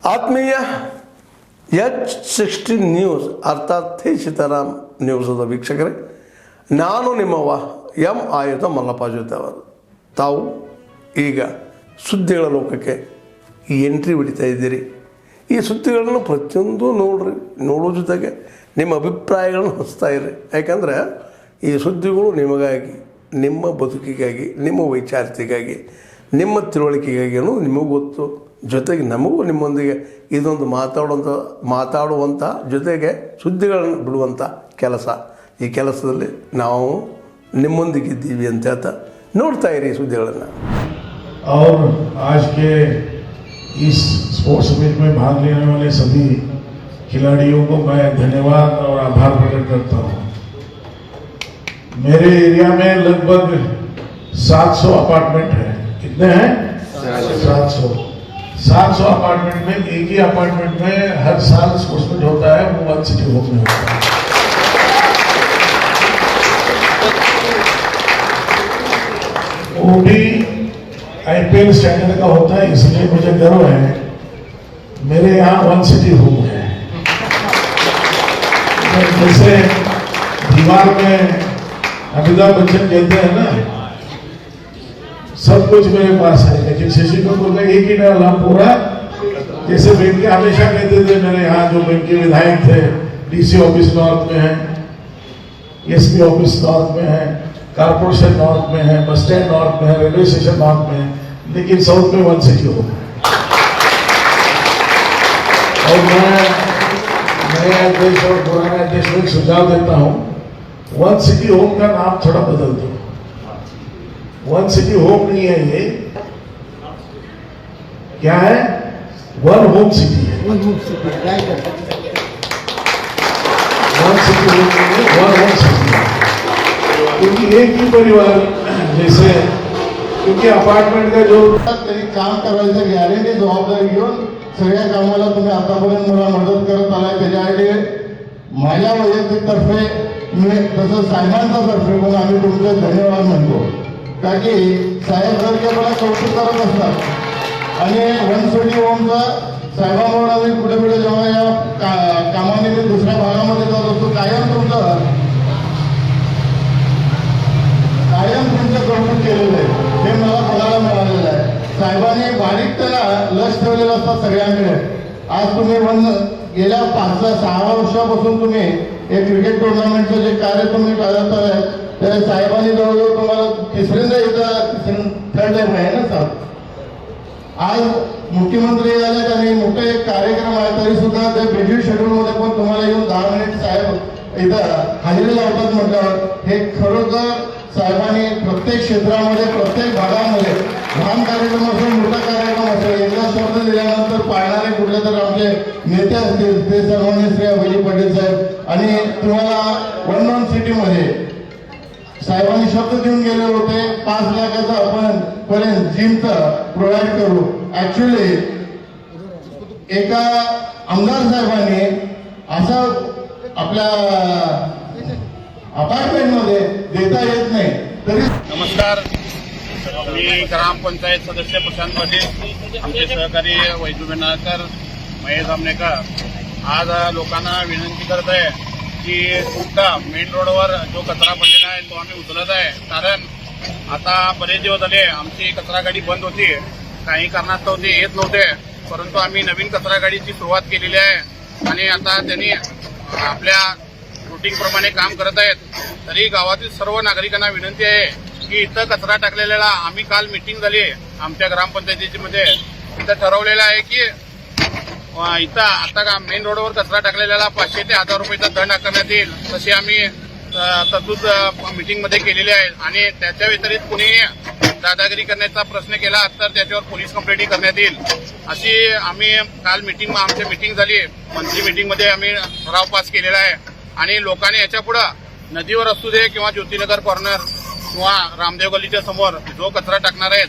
ಆತ್ಮೀಯ H60 news ಅರ್ಥಾತ್ ಸೀತಾರಾಮ್ ನ್ಯೂಸದ ವೀಕ್ಷಕರೇ, ನಾನು ನಿಮ್ಮವ ಎಂ ಆಯುಧ ಮಲ್ಲಪ್ಪ ಜೊತೆ ಅವರು. ತಾವು ಈಗ ಸುದ್ದಿಗಳ ಲೋಕಕ್ಕೆ ಎಂಟ್ರಿ ಹೊಡಿತಾ ಇದ್ದೀರಿ. ಈ ಸುದ್ದಿಗಳನ್ನು ಪ್ರತಿಯೊಂದು ನೋಡೋ ಜೊತೆಗೆ ನಿಮ್ಮ ಅಭಿಪ್ರಾಯಗಳನ್ನು ಹಂಚ್ತಾ ಇರಿ. ಯಾಕಂದರೆ ಈ ಸುದ್ದಿಗಳು ನಿಮಗಾಗಿ, ನಿಮ್ಮ ಬದುಕಿಗಾಗಿ, ನಿಮ್ಮ ವೈಚಾರಿಕೆಗಾಗಿ, ನಿಮ್ಮ ತಿಳುವಳಿಕೆಗಾಗಿಯೂ ನಿಮಗೂ ಗೊತ್ತು. ಜೊತೆಗೆ ನಮಗೂ ನಿಮ್ಮೊಂದಿಗೆ ಇದೊಂದು ಮಾತಾಡುವಂಥ ಜೊತೆಗೆ ಸುದ್ದಿಗಳನ್ನು ಬಿಡುವಂಥ ಕೆಲಸ. ಈ ಕೆಲಸದಲ್ಲಿ ನಾವು ನಿಮ್ಮೊಂದಿಗಿದ್ದೀವಿ ಅಂತ ಹೇಳ್ತಾ ನೋಡ್ತಾ ಇರಿ ಸುದ್ದಿಗಳನ್ನು. और आज के इस स्पोर्ट्स मीट में भाग लेने वाले सभी खिलाड़ियों को मैं धन्यवाद और आभार प्रकट करता हूँ. मेरे एरिया में लगभग 700 अपार्टमेंट हैं. कितने हैं? 700 अपार्टमेंट में एक ही अपार्टमेंट में हर साल स्पोर्ट्स मीट होता है. वो वन सिटी होम में होता है. वो भी IPL स्टैंडर्ड का होता है. इसलिए मुझे गर्व है मेरे यहाँ वन सिटी होम है. जैसे दीवार में अमिताभ बच्चन कहते हैं ना, सब कुछ मेरे पास है, लेकिन शशि कपूर का एक ही डाला पूरा. जैसे बेंके हमेशा कहते थे मेरे यहाँ जो बेंके विधायक थे, DC ऑफिस नॉर्थ में है, SP ऑफिस नॉर्थ में है, कारपोरेशन नॉर्थ में है, बस स्टैंड नॉर्थ में है, रेलवे स्टेशन नॉर्थ में है, लेकिन साउथ में वन सिटी हो. और मैं नए अध्यक्ष और पुराने अध्यक्ष को एक सुझाव देता हूँ, वन सिटी होम का नाम थोड़ा बदल दो. वन सिटी होम नहीं है, ये क्या है? वन होम सिटी है. वन सिटी होम नहीं है, वन होम सिटी है. क्योंकि एक ही परिवार जैसे, क्योंकि अपार्टमेंट का जो तरी काम करायचं गॅरंटी जबाबदारी घेऊन सगळ्या कामाला तुम्ही आतापर्यंत मला मदत करत आलाय. त्याच्यासाठी माझ्या वैयक्तिक तर्फे मी तसं साहेबांच्या तर्फे पण आम्ही तुमचे धन्यवाद म्हणतो. का की साहेब सारखे मला कौतुक करत असतात आणि वन सिटी होमचा साहेबांमुळे आम्ही पुढे पुढे जेव्हा या कामानिमित्त दुसऱ्या भागामध्ये जात असतो कायम तुमचं कौतुक केलेलं आहे. हे मला बघायला मिळालेलं आहे. साहेबांनी बारीक त्याला लक्ष ठेवलेलं असतं सगळ्यांकडे. आज तुम्ही गेल्या 5-6 वर्षापासून तुम्ही एक क्रिकेट टुर्नामेंटचं जे कार्य तुम्ही करत आहे, त्या साहेबांनी जवळजवळ तुम्हाला तिसऱ्यांदा थर्ड टाइम आहे ना सर. आज मुख्यमंत्री झाले आणि मोठे एक कार्यक्रम आहे, तरी सुद्धा त्या बिझी शेड्यूलमध्ये पण तुम्हाला येऊन 10 मिनिट साहेब इथं हजेरी लावतात म्हटल्यावर हे खरोखर साहेबांनी प्रत्येक क्षेत्रामध्ये, प्रत्येक भागामध्ये लहान कार्यक्रम असेल, मोठा कार्यक्रम असेल, एकदा शब्द दिल्यानंतर पाळणारे कुठले तर आमचे नेते असतील ते सर्वांनी श्री अभिजी पटेल साहेब. आणि तुम्हाला वन सिटीमध्ये साहेबांनी शब्द देऊन गेले होते 5 लाखाचा आपण पर्यंत जिमचा प्रोव्हाइड करू. ऍक्च्युली एका आमदार साहेबांनी असं आपल्या अपार्टमेंट मध्ये देता येत नाही. तरी नमस्कार, मी ग्रामपंचायत सदस्य प्रशांत पाटील, आमचे सहकारी वैजू बेनाळकर, महेश आमनेकर आज लोकांना विनंती करत आहे की तुमचा मेन रोडवर जो कचरा पडलेला आहे तो आम्ही उचलत आहे. कारण आता बरेच दिवस झाले आमची कचरा गाडी बंद होती, काही कारणास्तव ते येत नव्हते. परंतु आम्ही नवीन कचरा गाडीची सुरुवात केलेली आहे आणि आता त्यांनी आपल्या रूटीनप्रमाणे काम करत आहेत. तरी गावातील सर्व नागरिकांना विनंती आहे की इथं कचरा टाकलेला, आम्ही काल मीटिंग झाली आमच्या ग्रामपंचायतीमध्ये, इथं ठरवलेलं आहे की इथं आता मेन रोडवर कचरा टाकलेला 500 ते 1000 रुपयाचा दंड आकारण्यात येईल. तशी आम्ही तरतूद मीटिंगमध्ये केलेली आहे. आणि त्याच्या व्यतिरिक्त कुणी दादागिरी करण्याचा प्रश्न केला तर त्याच्यावर पोलीस कंप्लेंटही करण्यात येईल. अशी आम्ही काल आमची मीटिंग झाली, मंथली मीटिंगमध्ये आम्ही ठराव पास केलेला आहे. आणि लोकांनी याच्या पुढे नदीवर असू दे किंवा ज्योतिनगर कॉर्नर किंवा रामदेव गल्लीच्या समोर जो कचरा टाकणार आहेत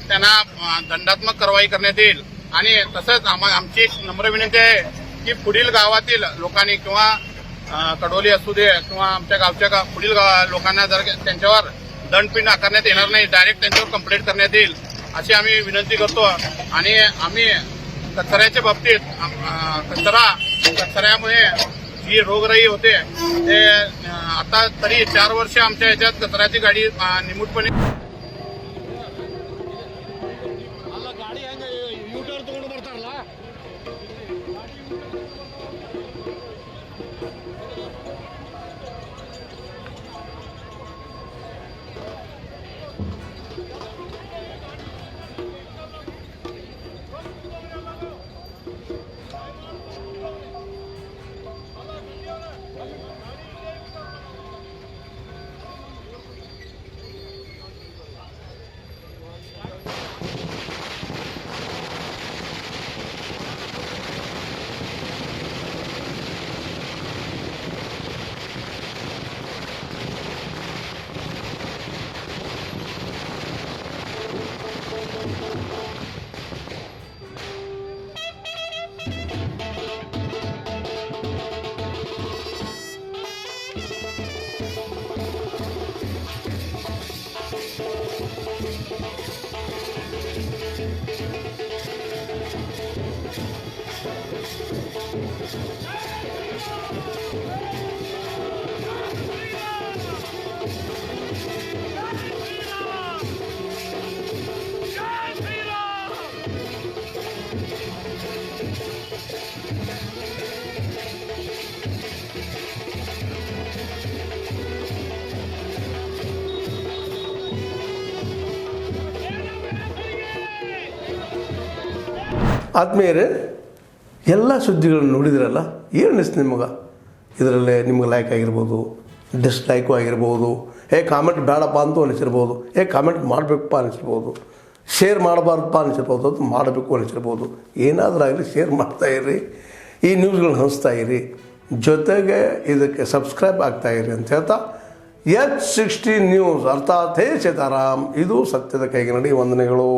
त्यांना दंडात्मक कारवाई करण्यात येईल. आणि तसंच आमची एक नम्र विनंती आहे की पुढील गावातील लोकांनी किंवा कडोली असू दे किंवा आमच्या गावच्या पुढील लोकांना जर त्यांच्यावर दंडपिंड आकारण्यात येणार नाही, डायरेक्ट त्यांच्यावर कंप्लेंट करण्यात येईल अशी आम्ही विनंती करतो. आणि आम्ही कचऱ्याच्या बाबतीत कचऱ्यामुळे जी रोगराई होते ते आता तरी 4 वर्ष आमच्या ह्याच्यात कचऱ्याची गाडी निमूटपणे ಆತ್ಮೀಯರೇ, ಎಲ್ಲ ಸುದ್ದಿಗಳನ್ನು ನೋಡಿದ್ರಲ್ಲ, ಏನು ಅನಿಸ್ತು ನಿಮಗೆ? ಇದರಲ್ಲೇ ನಿಮ್ಗೆ ಲೈಕ್ ಆಗಿರ್ಬೋದು, ಡಿಸ್ಲೈಕು ಆಗಿರ್ಬೋದು, ಕಾಮೆಂಟ್ ಬೇಡಪ್ಪ ಅಂತೂ ಅನಿಸಿರ್ಬೋದು, ಕಾಮೆಂಟ್ ಮಾಡಬೇಕಪ್ಪ ಅನಿಸಿರ್ಬೋದು, ಶೇರ್ ಮಾಡಬಾರ್ದಪ್ಪ ಅನಿಸಿರ್ಬೋದು, ಅದು ಮಾಡಬೇಕು ಅನಿಸಿರ್ಬೋದು. ಏನಾದರೂ ಆಗಲಿ ಶೇರ್ ಮಾಡ್ತಾಯಿರಿ, ಈ ನ್ಯೂಸ್ಗಳನ್ನ ಹಂಚ್ತಾ ಇರಿ, ಜೊತೆಗೆ ಇದಕ್ಕೆ ಸಬ್ಸ್ಕ್ರೈಬ್ ಆಗ್ತಾಯಿರಿ ಅಂತ ಹೇಳ್ತಾ H16 ನ್ಯೂಸ್ ಅರ್ಥಾತ್ ಹೇ ಸೀತಾರಾಮ್, ಇದು ಸತ್ಯದ ಕೈಗೆ ನಡಿ. ವಂದನೆಗಳು.